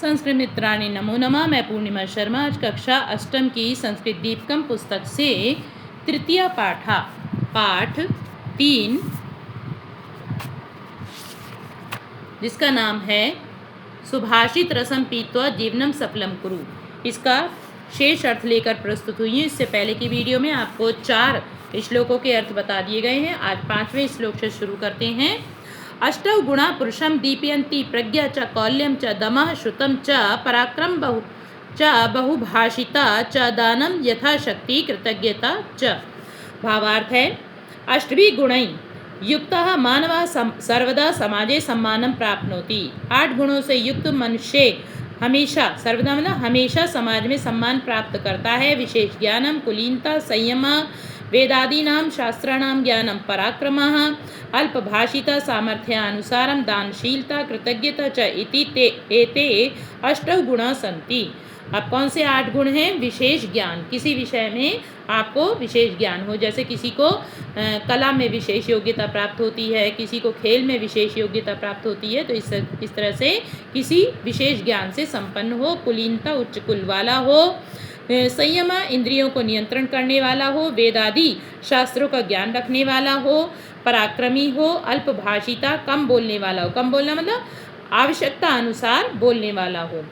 संस्कृत मित्राणि नमो नमः। मैं पूर्णिमा शर्मा आज कक्षा अष्टम की संस्कृत दीपकम पुस्तक से तृतीय पाठ 3 जिसका नाम है सुभाषित रसम पीत्वा जीवनम सफलम कुरु, इसका शेष अर्थ लेकर प्रस्तुत हुई है। इससे पहले की वीडियो में आपको 4 श्लोकों के अर्थ बता दिए गए हैं। आज 5वें श्लोक से शुरू करते हैं। अष्टौ गुणा पुरुषं दीपयन्ति प्रज्ञा च कौल्यं च दमः श्रुतं च पराक्रम बहुभाषिता च दानं यथाशक्ति कृतज्ञता च। भावार्थ है, अष्टभी गुणैः युक्तः मानवः सर्वदा समाजे सम्मानं प्राप्नोति। 8 गुणों से युक्त मनुष्य हमेशा, सर्वदा मतलब हमेशा समाज में सम्मान प्राप्त करता है। विशेष ज्ञानम कुलीनता संयम वेदादीनां शास्त्राणां ज्ञानम पराक्रमः अल्पभाषिता सामर्थ्यानुसारं दानशीलता कृतज्ञता च इति ते एते अष्टौ गुणा सन्ति। अब कौन से 8 गुण हैं? विशेष ज्ञान, किसी विषय में आपको विशेष ज्ञान हो, जैसे किसी को कला में विशेष योग्यता प्राप्त होती है, किसी को खेल में विशेष योग्यता प्राप्त होती है, तो इस तरह से किसी विशेष ज्ञान से संपन्न हो। कुलीनता उच्च कुल वाला हो, संयम इंद्रियों को नियंत्रण करने वाला हो, वेदादि शास्त्रों का ज्ञान रखने वाला हो, पराक्रमी हो, अल्पभाषिता कम बोलने वाला हो, कम बोलना मतलब आवश्यकता अनुसार बोलने वाला हो,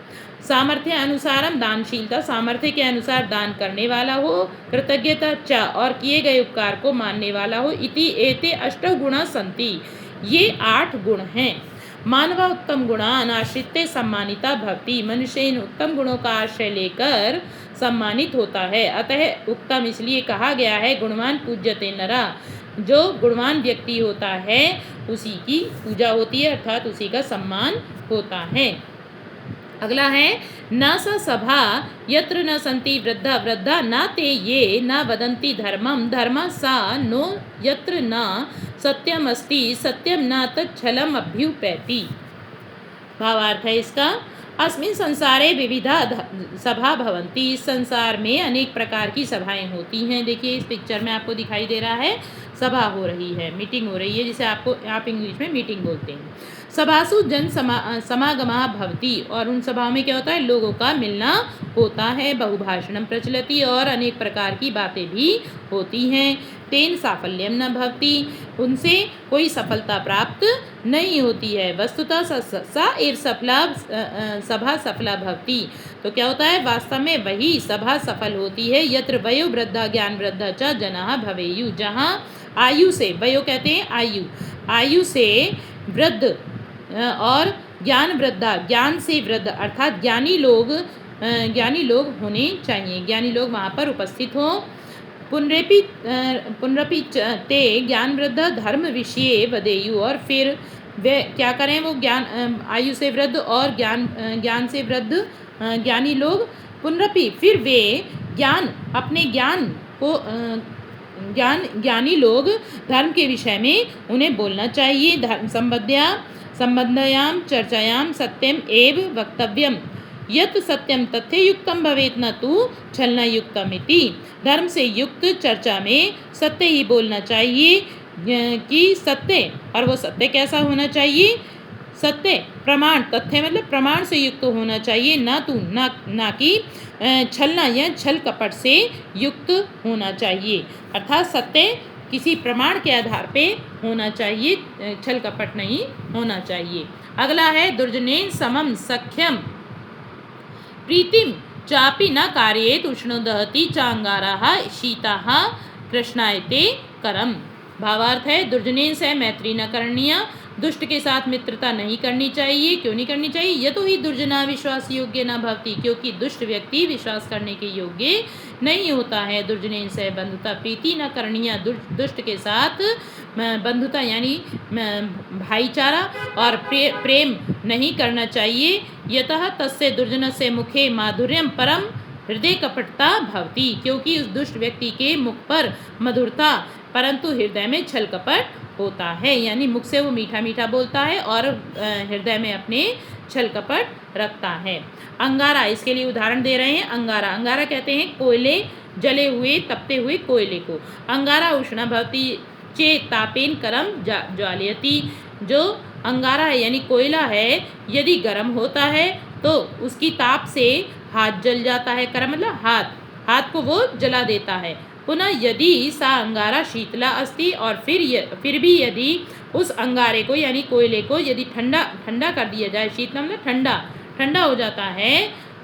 सामर्थ्य अनुसारम दानशीलता सामर्थ्य के अनुसार दान करने वाला हो, कृतज्ञता च और किए गए उपकार को मानने वाला हो। इति एते अष्टौ गुणा सन्ति, ये 8 गुण हैं। मानवा उत्तम गुणान आश्रित्य सम्मानिता भवति, मनुष्य इन उत्तम गुणों का आश्रय लेकर सम्मानित होता है। अतः उत्तम इसलिए कहा गया है गुणवान पूज्यते नरा, जो गुणवान व्यक्ति होता है उसी की पूजा होती है, अर्थात उसी का सम्मान होता है। अगला है न स सभा यत्र न सन्ति वृद्धा वृद्धा न ते ये न वदन्ति धर्मं धर्म सा नो यत्र न सत्यम अस्ति सत्यम न तच्छलम अभ्युपैति। भावार्थ है इसका, अस्मिन् संसारे विविधा सभा भवन्ति, इस संसार में अनेक प्रकार की सभाएं होती हैं। देखिए इस पिक्चर में आपको दिखाई दे रहा है सभा हो रही है, मीटिंग हो रही है, जिसे आप इंग्लिश में मीटिंग बोलते हैं। सभासु जन समागमः भवति, और उन सभाओं में क्या होता है? लोगों का मिलना होता है। बहुभाषणम प्रचलति, और अनेक प्रकार की बातें भी होती हैं। तेन साफल्यम न भवति, उनसे कोई सफलता प्राप्त नहीं होती है। वस्तुतः सा एव सभा सफला भवति, तो क्या होता है? वास्तव में वही सभा सफल होती है। यत्र वयो वृद्धा ज्ञान वृद्धा च जनाः भवेयु, जहाँ आयु से, वयो कहते हैं आयु, आयु से वृद्ध और ज्ञान वृद्धा, ज्ञान से वृद्ध अर्थात ज्ञानी लोग होने चाहिए, ज्ञानी लोग वहाँ पर उपस्थित हों। पुनरपि ते ज्ञान वृद्ध धर्म विषये वदेयु, और फिर वे क्या करें? वो ज्ञान आयु से वृद्ध और ज्ञान से वृद्ध ज्ञानी लोग पुनरपि फिर वे ज्ञान अपने ज्ञान को ज्ञानी लोग धर्म के विषय में उन्हें बोलना चाहिए। धर्म संबंधयाम चर्चायाम सत्यम एव वक्तव्यम, यत् सत्यम तथ्य युक्तम भवेत् न तु छलना युक्तम इति। धर्म से युक्त चर्चा में सत्य ही बोलना चाहिए कि सत्य, और वो सत्य कैसा होना चाहिए? सत्य प्रमाण, तथ्य मतलब प्रमाण से युक्त होना चाहिए, ना कि छलना या छल कपट से युक्त होना चाहिए। अर्थात सत्य किसी प्रमाण के आधार पे होना चाहिए, छल कपट नहीं होना चाहिए। अगला है दुर्जनेन समम सख्यम प्रीतिम चापि न कार्येत उष्णो दहति चांगाराः शीताः कृष्णायते करम। भावार्थ है, दुर्जनेन से मैत्री न करनीय, दुष्ट के साथ मित्रता नहीं करनी चाहिए। क्यों नहीं करनी चाहिए? यतो ही दुर्जना विश्वास योग्य न भवति, क्योंकि दुष्ट व्यक्ति विश्वास करने के योग्य नहीं होता है। दुर्जनेन से बंधुता प्रीति न करनीय, दुष्ट के साथ बंधुता यानी भाईचारा और प्रेम नहीं करना चाहिए। यतः तस्य दुर्जनस्य मुखे माधुर्यम परम हृदय कपटता भवति, क्योंकि उस दुष्ट व्यक्ति के मुख पर मधुरता परंतु हृदय में छल कपट होता है। यानी मुख से वो मीठा मीठा बोलता है और हृदय में अपने छल कपट रखता है। अंगारा, इसके लिए उदाहरण दे रहे हैं। अंगारा कहते हैं कोयले, जले हुए तपते हुए कोयले को। अंगारा उष्णा भवति चेत तापेन करम ज्वालयति, जो अंगारा है यानी कोयला है, यदि गर्म होता है तो उसकी ताप से हाथ जल जाता है। कर मतलब हाथ को वो जला देता है। पुनः यदि सा अंगारा शीतला अस्ति, और फिर भी यदि उस अंगारे को यानी कोयले को यदि ठंडा कर दिया जाए, शीतला मतलब ठंडा हो जाता है,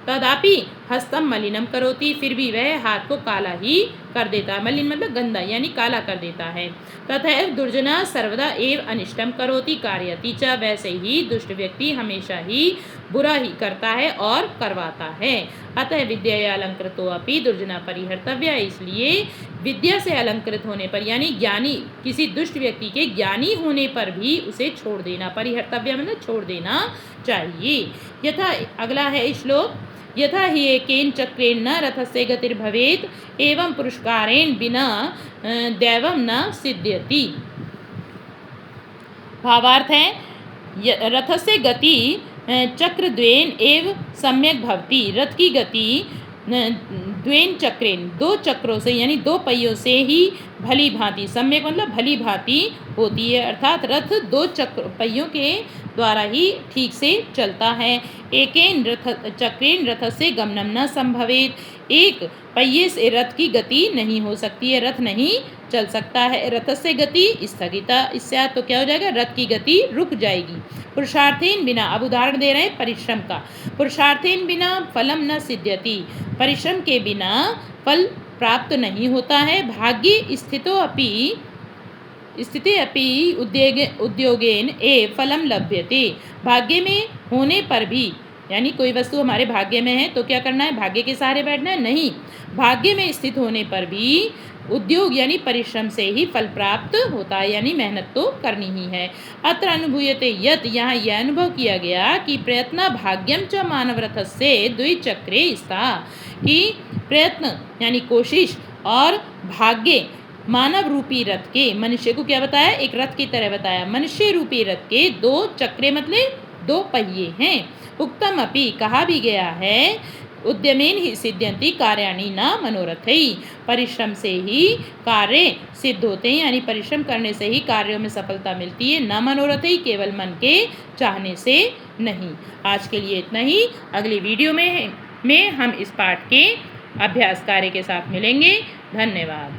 तदापि हस्तम मलिनम करोति, फिर भी वह हाथ को काला ही कर देता है। मलिन मतलब गंदा यानी काला कर देता है। तथैव दुर्जना सर्वदा एव अनिष्टम करोति कारयति च, वैसे ही दुष्ट व्यक्ति हमेशा ही बुरा ही करता है और करवाता है। अतः विद्या अलंकृतो अपि दुर्जना परिहर्तव्य, इसलिए विद्या से अलंकृत होने पर यानी ज्ञानी किसी दुष्ट व्यक्ति के ज्ञानी होने पर भी उसे छोड़ देना, परिहर्तव्य मतलब छोड़ देना चाहिए। यथा अगला है श्लोक, यथा हि एकेन चक्रेण न रथस्य गतिर्भवेत् एवं पुरस्कारेण बिना दैवं न सिद्ध्यति। भावार्थ है रथस्य गति चक्रद्वयेन एव सम्यक भवति, रथ की गति द्वेन चक्रेन दो चक्रों से यानी दो पहियों से ही भली भांति, सम्यक मतलब भली भांति होती है, अर्थात रथ दो पहियों के द्वारा ही ठीक से चलता है। एकेन चक्रेन रथ से गमनम न संभवेत, एक पहिए से रथ की गति नहीं हो सकती है, रथ नहीं चल सकता है। रथ से गति स्थगिता, इससे तो क्या हो जाएगा, रथ की गति रुक जाएगी। पुरुषार्थेन बिना, अब उदाहरण दे रहे हैं परिश्रम का, पुरुषार्थेन बिना फलम न सिद्ध्यति, परिश्रम के बिना फल प्राप्त नहीं होता है। भाग्ये स्थिते अपि उद्योगेन एव फलम लभ्यते, भाग्य में होने पर भी यानी कोई वस्तु हमारे भाग्य में है तो क्या करना है, भाग्य के सहारे बैठना है, नहीं, भाग्य में स्थित होने पर भी उद्योग यानी परिश्रम से ही फल प्राप्त होता है, यानी मेहनत तो करनी ही है। अत्र अनुभूयते यत्, यहाँ यह अनुभव किया गया कि प्रयत्न भाग्यम च मानवरथस्य द्विचक्रे स्था, कि प्रयत्न यानी कोशिश और भाग्य मानव रूपी रथ के, मनुष्य को क्या बताया, एक रथ की तरह बताया, मनुष्य रूपी रथ के दो चक्रे मतलब दो पहिए हैं। उक्तम अपि, कहा भी गया है, उद्यमेन ही सिद्ध्यन्ति कार्याणि न मनोरथै, परिश्रम से ही कार्य सिद्ध होते हैं, यानी परिश्रम करने से ही कार्यों में सफलता मिलती है, न मनोरथै केवल मन के चाहने से नहीं। आज के लिए इतना ही, अगली वीडियो में हम इस पाठ के अभ्यास कार्य के साथ मिलेंगे। धन्यवाद।